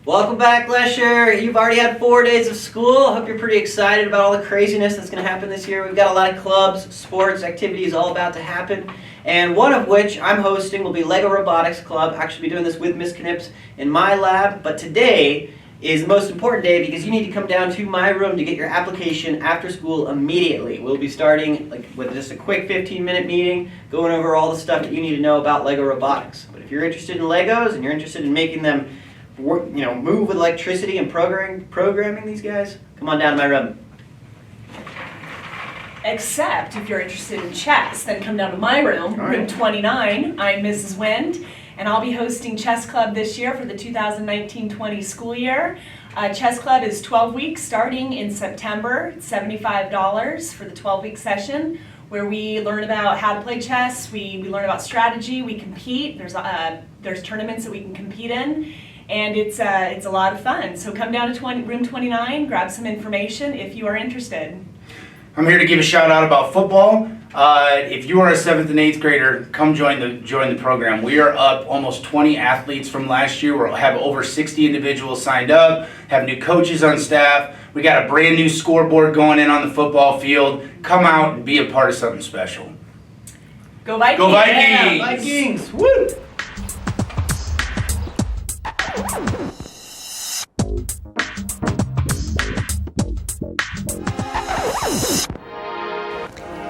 Welcome back, LESHER. You've already had 4 days of school. I hope you're pretty excited about all the craziness that's going to happen this year. We've got a lot of clubs, sports, activities all about to happen. And one of which I'm hosting will be LEGO Robotics Club. I'll actually be doing this with Miss Knips in my lab. But today is the most important day because you need to come down to my room to get your application after school immediately. We'll be starting with just a quick 15-minute meeting, going over all the stuff that you need to know about LEGO robotics. But if you're interested in Legos and you're interested in making them work, move with electricity and programming these guys, come on down to my room. Except if you're interested in chess, then come down to my room, room 29. I'm Mrs. Wind, and I'll be hosting Chess Club this year for the 2019-20 school year. Chess Club is 12 weeks starting in September. It's $75 for the 12-week session, where we learn about how to play chess, we learn about strategy, we compete. There's tournaments that we can compete in. And it's a lot of fun. So come down to room 29, grab some information if you are interested. I'm here to give a shout out about football. If you are a 7th and 8th grader, come join the program. We are up almost 20 athletes from last year. We'll have over 60 individuals signed up, have new coaches on staff. We got a brand new scoreboard going in on the football field. Come out and be a part of something special. Go Vikings! Go Vikings! Yeah, Vikings! Woo!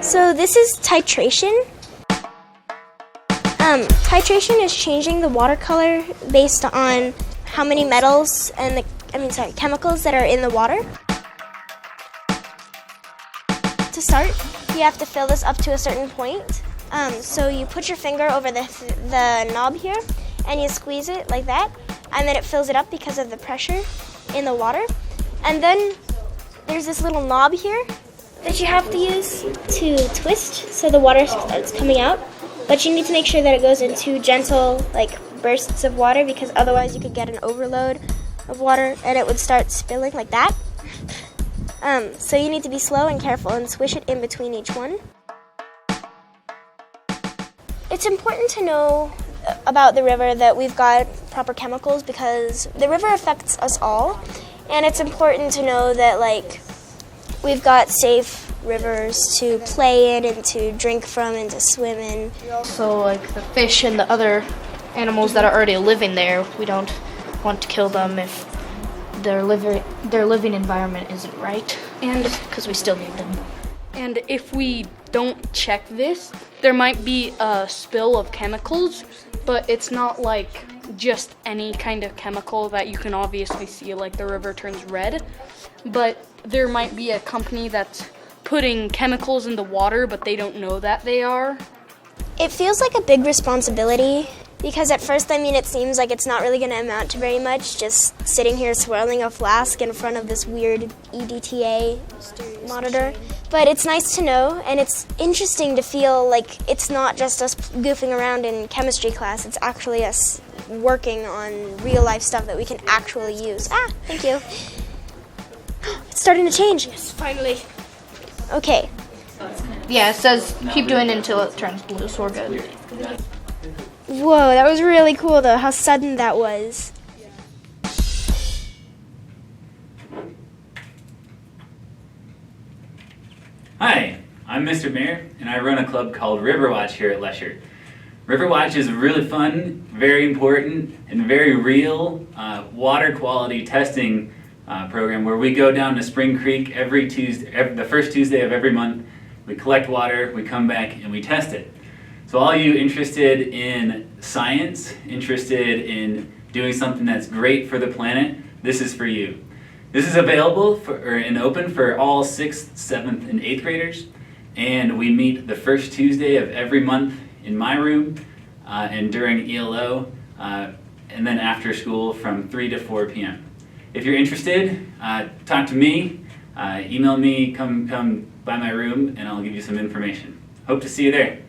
So this is titration. Titration is changing the water color based on how many metals and chemicals that are in the water. To start, you have to fill this up to a certain point. So you put your finger over the knob here and you squeeze it like that, and then it fills it up because of the pressure in the water. And then there's this little knob here that you have to use to twist so the water starts coming out. But you need to make sure that it goes in two gentle bursts of water, because otherwise you could get an overload of water and it would start spilling like that. So you need to be slow and careful and swish it in between each one. It's important to know about the river that we've got proper chemicals, because the river affects us all, and it's important to know that we've got safe rivers to play in and to drink from and to swim in. So the fish and the other animals that are already living there, we don't want to kill them if their living environment isn't right, and because we still need them. And if we don't check this, there might be a spill of chemicals, but it's not just any kind of chemical that you can obviously see, like the river turns red. But there might be a company that's putting chemicals in the water, but they don't know that they are. It feels like a big responsibility because at first, it seems like it's not really going to amount to very much, just sitting here swirling a flask in front of this weird EDTA monitor. But it's nice to know, and it's interesting to feel like it's not just us goofing around in chemistry class, it's actually us working on real life stuff that we can actually use. Thank you. It's starting to change. Yes, finally. Okay. Yeah, it says keep doing it until it turns blue, so we're good. Whoa, that was really cool though, how sudden that was. Hi, I'm Mr. Mayor, and I run a club called Riverwatch here at LESHER. Riverwatch is a really fun, very important, and very real water quality testing program where we go down to Spring Creek every Tuesday, the first Tuesday of every month. We collect water, we come back, and we test it. So all you interested in science, interested in doing something that's great for the planet, this is for you. This is available and open for all 6th, 7th, and 8th graders. And we meet the first Tuesday of every month in my room and during ELO, and then after school from 3 to 4 p.m. If you're interested, talk to me, email me, come by my room, and I'll give you some information. Hope to see you there.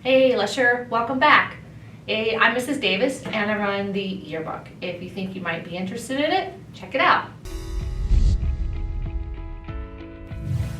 Hey LESHER, welcome back. Hey, I'm Mrs. Davis and I run the yearbook. If you think you might be interested in it, check it out.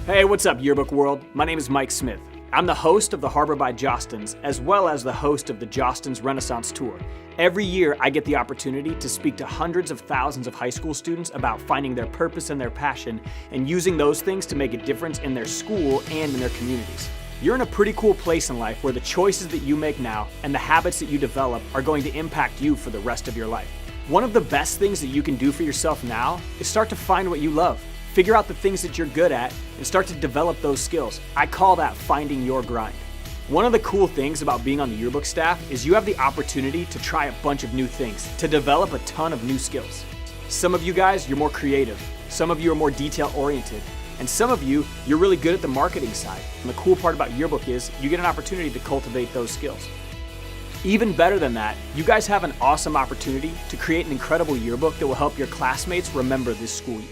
Hey, what's up, Yearbook World? My name is Mike Smith. I'm the host of the Harbor by Jostens, as well as the host of the Jostens Renaissance Tour. Every year, I get the opportunity to speak to hundreds of thousands of high school students about finding their purpose and their passion, and using those things to make a difference in their school and in their communities. You're in a pretty cool place in life where the choices that you make now and the habits that you develop are going to impact you for the rest of your life. One of the best things that you can do for yourself now is start to find what you love. Figure out the things that you're good at and start to develop those skills. I call that finding your grind. One of the cool things about being on the yearbook staff is you have the opportunity to try a bunch of new things, to develop a ton of new skills. Some of you guys, you're more creative. Some of you are more detail-oriented. And some of you, you're really good at the marketing side. And the cool part about yearbook is you get an opportunity to cultivate those skills. Even better than that, you guys have an awesome opportunity to create an incredible yearbook that will help your classmates remember this school year.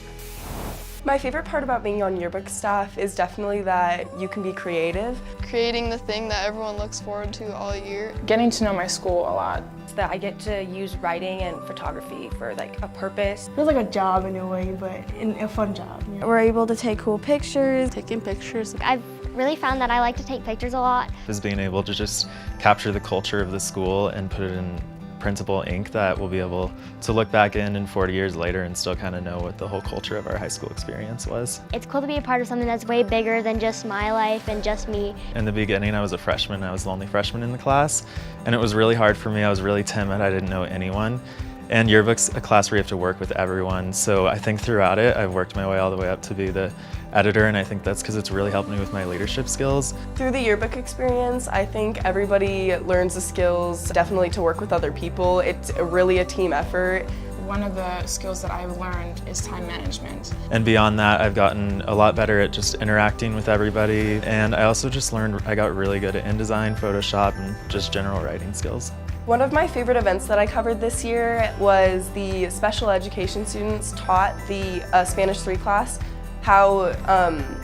My favorite part about being on yearbook staff is definitely that you can be creative. Creating the thing that everyone looks forward to all year. Getting to know my school a lot. That I get to use writing and photography for like a purpose. It feels like a job in a way, but a fun job. You know? We're able to take cool pictures. Taking pictures. I've really found that I like to take pictures a lot. Is being able to just capture the culture of the school and put it in printable ink that we'll be able to look back in 40 years later and still kind of know what the whole culture of our high school experience was. It's cool to be a part of something that's way bigger than just my life and just me. In the beginning, I was a freshman. I was the only freshman in the class, and it was really hard for me. I was really timid. I didn't know anyone. And yearbook's a class where you have to work with everyone. So I think throughout it, I've worked my way all the way up to be the editor, and I think that's because it's really helped me with my leadership skills. Through the yearbook experience, I think everybody learns the skills definitely to work with other people. It's really a team effort. One of the skills that I've learned is time management. And beyond that, I've gotten a lot better at just interacting with everybody. And I also just learned I got really good at InDesign, Photoshop, and just general writing skills. One of my favorite events that I covered this year was the special education students taught the Spanish 3 class how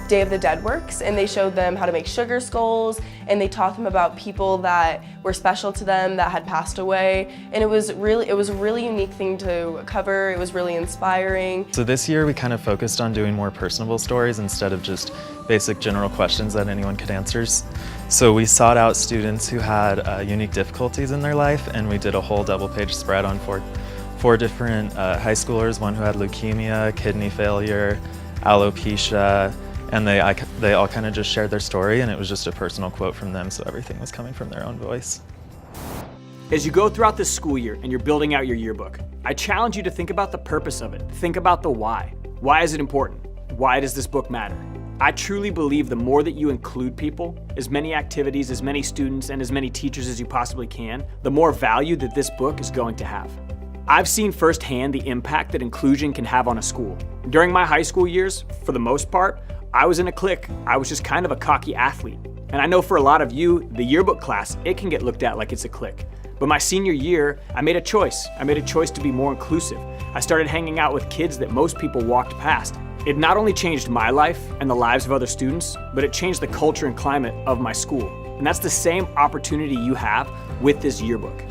Day of the Dead works, and they showed them how to make sugar skulls, and they taught them about people that were special to them that had passed away, and it was a really unique thing to cover. It was really inspiring. So this year we kind of focused on doing more personable stories instead of just basic general questions that anyone could answer. So we sought out students who had unique difficulties in their life, and we did a whole double-page spread on four different high schoolers, one who had leukemia, kidney failure, alopecia, and they all kind of just shared their story, and it was just a personal quote from them, so everything was coming from their own voice. As you go throughout this school year and you're building out your yearbook, I challenge you to think about the purpose of it. Think about the why. Why is it important? Why does this book matter? I truly believe the more that you include people, as many activities, as many students, and as many teachers as you possibly can, the more value that this book is going to have. I've seen firsthand the impact that inclusion can have on a school. During my high school years, for the most part, I was in a clique. I was just kind of a cocky athlete. And I know for a lot of you, the yearbook class, it can get looked at like it's a clique. But my senior year, I made a choice. I made a choice to be more inclusive. I started hanging out with kids that most people walked past. It not only changed my life and the lives of other students, but it changed the culture and climate of my school. And that's the same opportunity you have with this yearbook.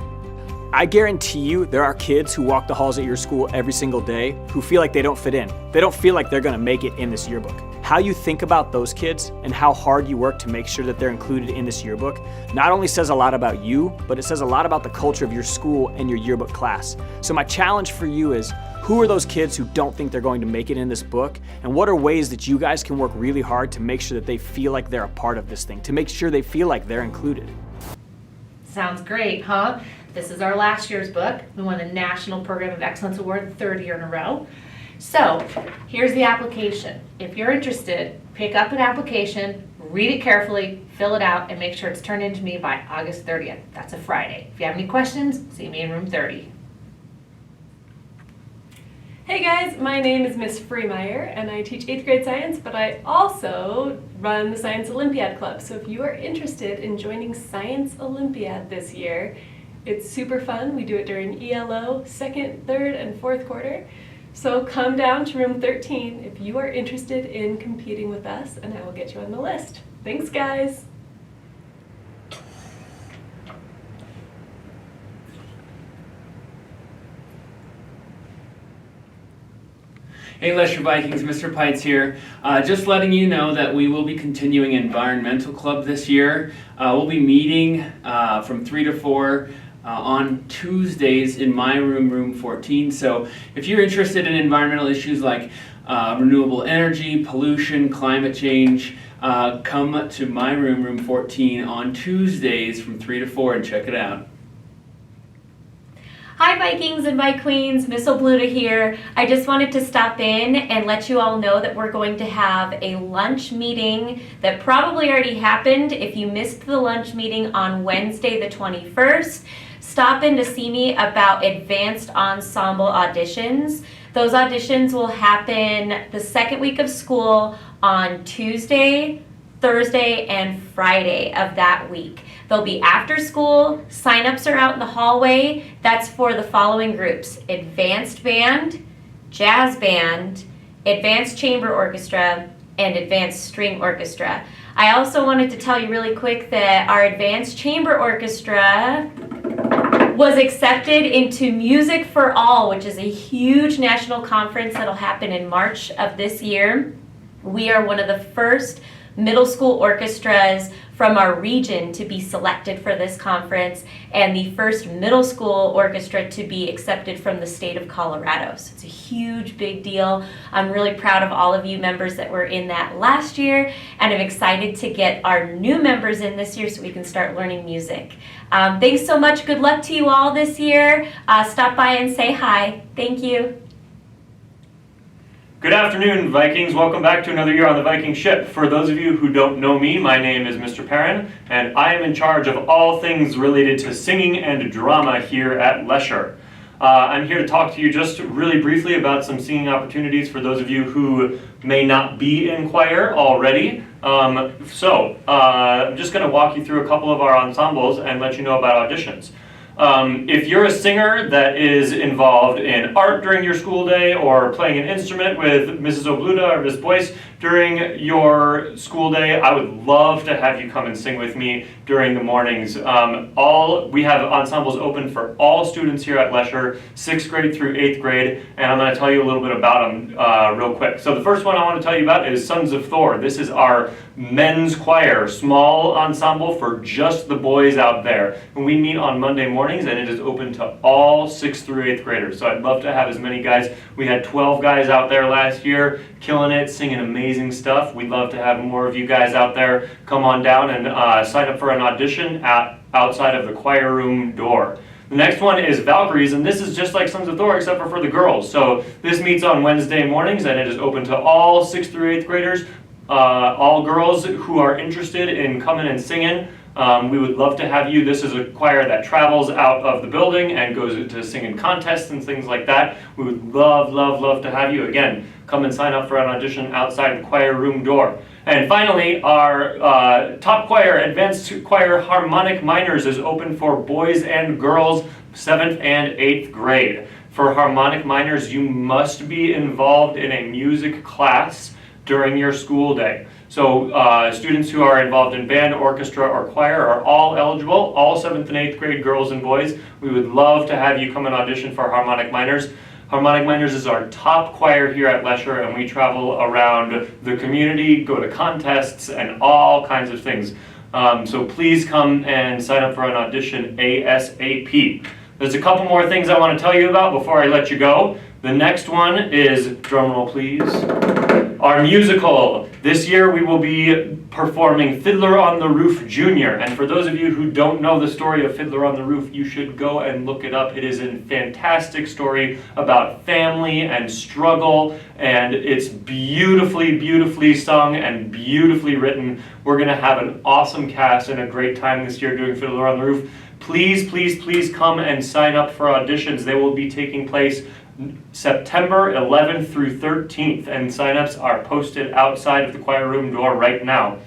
I guarantee you there are kids who walk the halls at your school every single day who feel like they don't fit in. They don't feel like they're gonna make it in this yearbook. How you think about those kids and how hard you work to make sure that they're included in this yearbook not only says a lot about you, but it says a lot about the culture of your school and your yearbook class. So my challenge for you is, who are those kids who don't think they're going to make it in this book? And what are ways that you guys can work really hard to make sure that they feel like they're a part of this thing, to make sure they feel like they're included? Sounds great, huh? This is our last year's book. We won the National Program of Excellence Award the third year in a row. So here's the application. If you're interested, pick up an application, read it carefully, fill it out, and make sure it's turned in to me by August 30th. That's a Friday. If you have any questions, see me in room 30. Hey guys, my name is Miss Freemeyer and I teach 8th grade science, but I also run the Science Olympiad Club. So if you are interested in joining Science Olympiad this year, it's super fun. We do it during ELO, 2nd, 3rd, and 4th quarter. So come down to room 13 if you are interested in competing with us, and I will get you on the list. Thanks guys. Hey Lesher Vikings, Mr. Pites here. Just letting you know that we will be continuing Environmental Club this year. We'll be meeting from 3 to 4 on Tuesdays in my room, room 14. So if you're interested in environmental issues like renewable energy, pollution, climate change, come to my room, room 14 on Tuesdays from 3 to 4 and check it out. Hi Vikings and Vi Queens, Miss Obluta here. I just wanted to stop in and let you all know that we're going to have a lunch meeting that probably already happened. If you missed the lunch meeting on Wednesday the 21st, stop in to see me about advanced ensemble auditions. Those auditions will happen the second week of school on Tuesday, Thursday, and Friday of that week. They'll be after school. Sign-ups are out in the hallway. That's for the following groups: advanced band, jazz band, advanced chamber orchestra, and advanced string orchestra. I also wanted to tell you really quick that our advanced chamber orchestra was accepted into Music for All, which is a huge national conference that'll happen in March of this year. We are one of the first middle school orchestras from our region to be selected for this conference, and the first middle school orchestra to be accepted from the state of Colorado. So it's a huge, big deal. I'm really proud of all of you members that were in that last year, and I'm excited to get our new members in this year so we can start learning music. Thanks so much. Good luck to you all this year. Stop by and say hi. Thank you. Good afternoon, Vikings. Welcome back to another year on the Viking ship. For those of you who don't know me, my name is Mr. Perrin, and I am in charge of all things related to singing and drama here at LESHER. I'm here to talk to you just really briefly about some singing opportunities for those of you who may not be in choir already. I'm just going to walk you through a couple of our ensembles and let you know about auditions. If you're a singer that is involved in art during your school day or playing an instrument with Mrs. Obluta or Miss Boyce during your school day, I would love to have you come and sing with me during the mornings. We have ensembles open for all students here at LESHER, 6th grade through 8th grade, and I'm going to tell you a little bit about them real quick. So the first one I want to tell you about is Sons of Thor. This is our men's choir, small ensemble for just the boys out there. And we meet on Monday mornings, and it is open to all 6th through 8th graders. So I'd love to have as many guys. We had 12 guys out there last year, killing it, singing amazing stuff. We'd love to have more of you guys out there. Come on down and sign up for an audition outside of the choir room door. The next one is Valkyries, and this is just like Sons of Thor except for the girls. So this meets on Wednesday mornings, and it is open to all 6th through 8th graders. all girls who are interested in coming and singing, we would love to have you. This is a choir that travels out of the building and goes to singing contests and things like that. We would love, love, love to have you. Again, come and sign up for an audition outside the choir room door. And finally, our top choir, advanced choir harmonic minors, is open for boys and girls 7th and 8th grade. For harmonic minors, you must be involved in a music class during your school day. So students who are involved in band, orchestra, or choir are all eligible, all 7th and 8th grade girls and boys. We would love to have you come and audition for harmonic minors. Harmonic Minors is our top choir here at LESHER, and we travel around the community, go to contests, and all kinds of things. So please come and sign up for an audition ASAP. There's a couple more things I want to tell you about before I let you go. The next one is, drumroll please, our musical. This year we will be performing Fiddler on the Roof Jr. And for those of you who don't know the story of Fiddler on the Roof, you should go and look it up. It is a fantastic story about family and struggle, and it's beautifully, beautifully sung and beautifully written. We're going to have an awesome cast and a great time this year doing Fiddler on the Roof. Please, please, please come and sign up for auditions. They will be taking place September 11th through 13th, and signups are posted outside of the choir room door right now.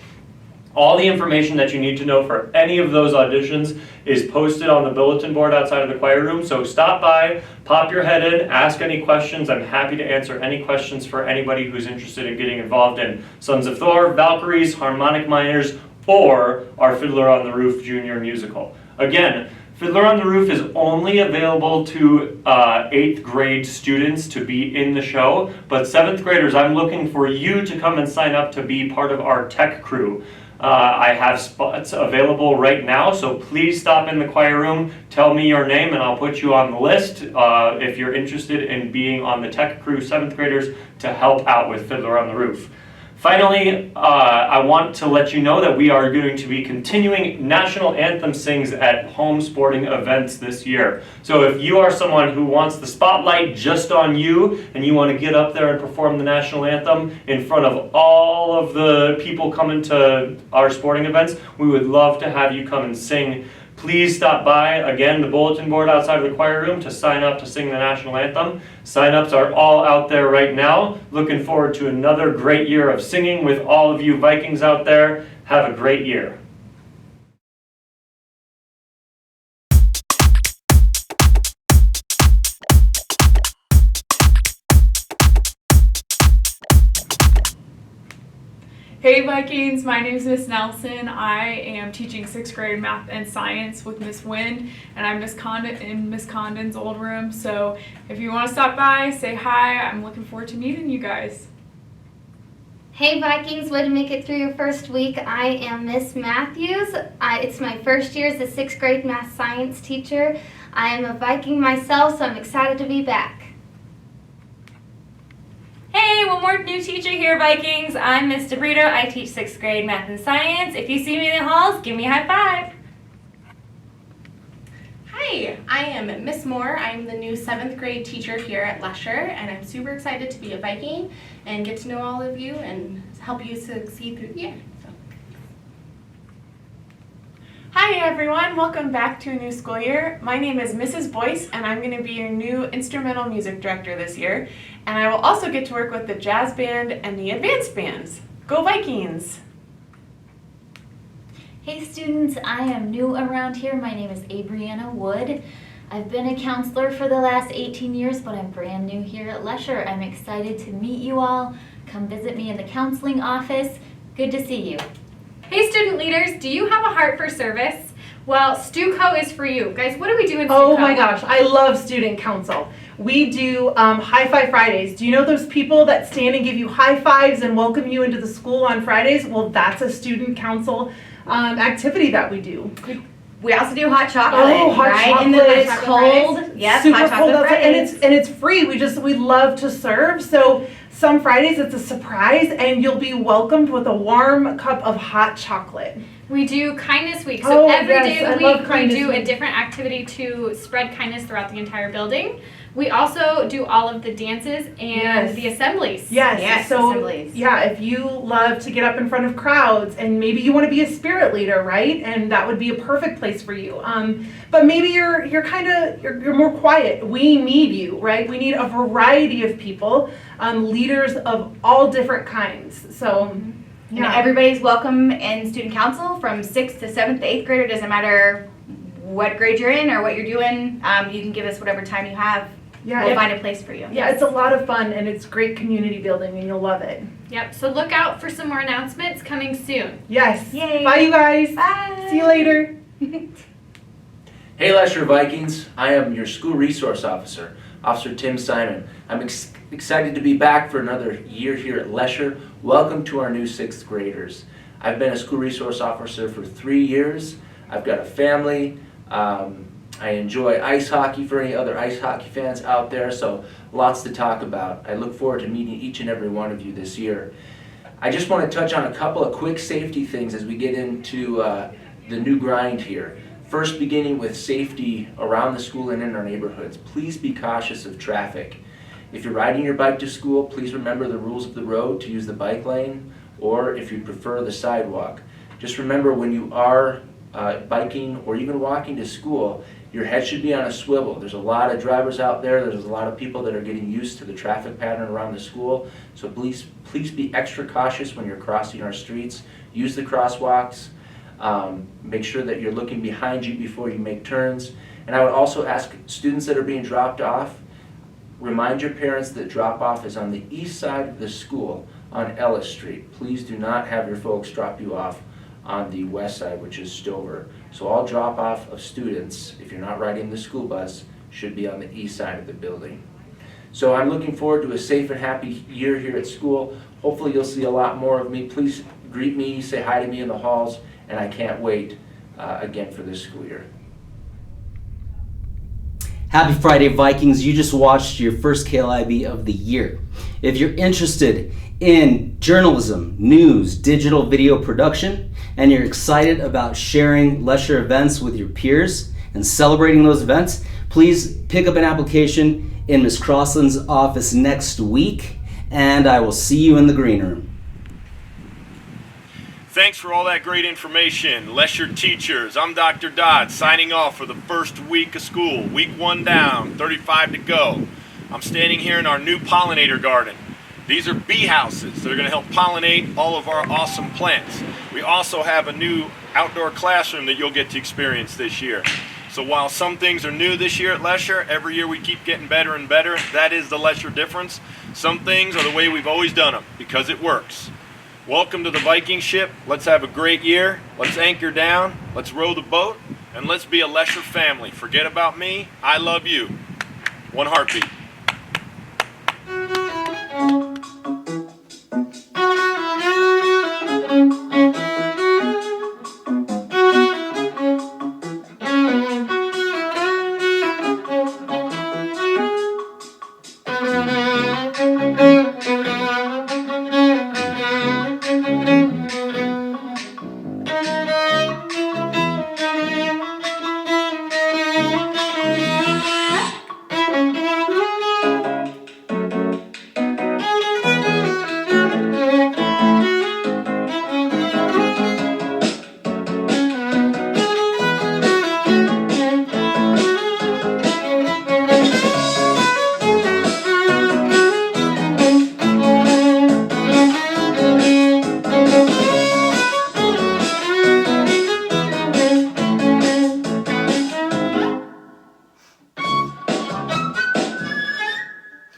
All the information that you need to know for any of those auditions is posted on the bulletin board outside of the choir room, so stop by, pop your head in, ask any questions. I'm happy to answer any questions for anybody who's interested in getting involved in Sons of Thor, Valkyries, Harmonic Minors, or our Fiddler on the Roof Junior musical. Again, Fiddler on the Roof is only available to 8th grade students to be in the show, but 7th graders, I'm looking for you to come and sign up to be part of our tech crew. I have spots available right now, so please stop in the choir room, tell me your name, and I'll put you on the list if you're interested in being on the tech crew, 7th graders, to help out with Fiddler on the Roof. Finally, I want to let you know that we are going to be continuing National Anthem Sings at home sporting events this year. So if you are someone who wants the spotlight just on you and you want to get up there and perform the National Anthem in front of all of the people coming to our sporting events, we would love to have you come and sing. Please stop by, again, the bulletin board outside of the choir room to sign up to sing the National Anthem. Sign-ups are all out there right now. Looking forward to another great year of singing with all of you Vikings out there. Have a great year. Hey Vikings, my name is Miss Nelson. I am teaching 6th grade math and science with Miss Wind, and I'm Miss Condon in Miss Condon's old room. So if you want to stop by, say hi. I'm looking forward to meeting you guys. Hey Vikings, way to make it through your first week. I am Miss Matthews. It's my first year as a 6th grade math science teacher. I am a Viking myself, so I'm excited to be back. Hey, one more new teacher here, Vikings. I'm Miss DeBrito. I teach 6th grade math and science. If you see me in the halls, give me a high five. Hi, I am Miss Moore. I'm the new 7th grade teacher here at LESHER, and I'm super excited to be a Viking and get to know all of you and help you succeed through the year. Hi everyone, welcome back to a new school year. My name is Mrs. Boyce and I'm going to be your new instrumental music director this year. And I will also get to work with the jazz band and the advanced bands. Go Vikings! Hey students, I am new around here. My name is Abrianna Wood. I've been a counselor for the last 18 years, but I'm brand new here at LESHER. I'm excited to meet you all. Come visit me in the counseling office. Good to see you. Hey student leaders, do you have a heart for service? Well, StuCo is for you. Guys, what do we do in StuCo? Oh my gosh, I love student council. We do High Five Fridays. Do you know those people that stand and give you high fives and welcome you into the school on Fridays? Well, that's a student council activity that we do. We also do hot chocolate, oh, hot right? chocolate. And then when it's cold, yes, super hot cold chocolate outside, Fridays. and it's free. We love to serve. So some Fridays it's a surprise, and you'll be welcomed with a warm cup of hot chocolate. We do Kindness Week. So Oh, every yes, day I of the love week, we Kindness do a Week. different activity to spread kindness throughout the entire building. We also do all of the dances and Yes. the assemblies. Yes, so assemblies. yeah, if you love to get up in front of crowds and maybe you want to be a spirit leader, right? And that would be a perfect place for you. But maybe you're more quiet. We need you, right? We need a variety of people, leaders of all different kinds. So You know, everybody's welcome in student council from 6th to 7th to 8th grade. It doesn't matter what grade you're in or what you're doing. You can give us whatever time you have. Yeah, We'll find a place for you. Yeah, it's a lot of fun and it's great community building and you'll love it. Yep, so look out for some more announcements coming soon. Yes. Yay. Bye, you guys. Bye. See you later. Hey Lesher Vikings, I am your school resource officer, Officer Tim Simon. I'm excited to be back for another year here at Lesher. Welcome to our new 6th graders. I've been a school resource officer for 3 years. I've got a family. I enjoy ice hockey for any other ice hockey fans out there, so lots to talk about. I look forward to meeting each and every one of you this year. I just want to touch on a couple of quick safety things as we get into the new grind here. First, beginning with safety around the school and in our neighborhoods. Please be cautious of traffic. If you're riding your bike to school, please remember the rules of the road to use the bike lane, or if you prefer, the sidewalk. Just remember when you are biking or even walking to school, your head should be on a swivel. There's a lot of drivers out there. There's a lot of people that are getting used to the traffic pattern around the school. So please be extra cautious when you're crossing our streets. Use the crosswalks. Make sure that you're looking behind you before you make turns. And I would also ask students that are being dropped off, remind your parents that drop-off is on the east side of the school on Ellis Street. Please do not have your folks drop you off on the west side, which is Stover. So all drop-off of students, if you're not riding the school bus, should be on the east side of the building. So I'm looking forward to a safe and happy year here at school. Hopefully you'll see a lot more of me. Please greet me, say hi to me in the halls, and I can't wait again for this school year. Happy Friday, Vikings. You just watched your first KLIB of the year. If you're interested in journalism, news, digital video production, and you're excited about sharing Lesher events with your peers and celebrating those events, please pick up an application in Ms. Crossland's office next week, and I will see you in the green room. Thanks for all that great information, Lesher teachers. I'm Dr. Dodd, signing off for the first week of school. Week 1 down, 35 to go. I'm standing here in our new pollinator garden. These are bee houses that are going to help pollinate all of our awesome plants. We also have a new outdoor classroom that you'll get to experience this year. So while some things are new this year at Lesher, every year we keep getting better and better. That is the Lesher difference. Some things are the way we've always done them, because it works. Welcome to the Viking ship. Let's have a great year. Let's anchor down. Let's row the boat. And let's be a Lesher family. Forget about me. I love you. One heartbeat.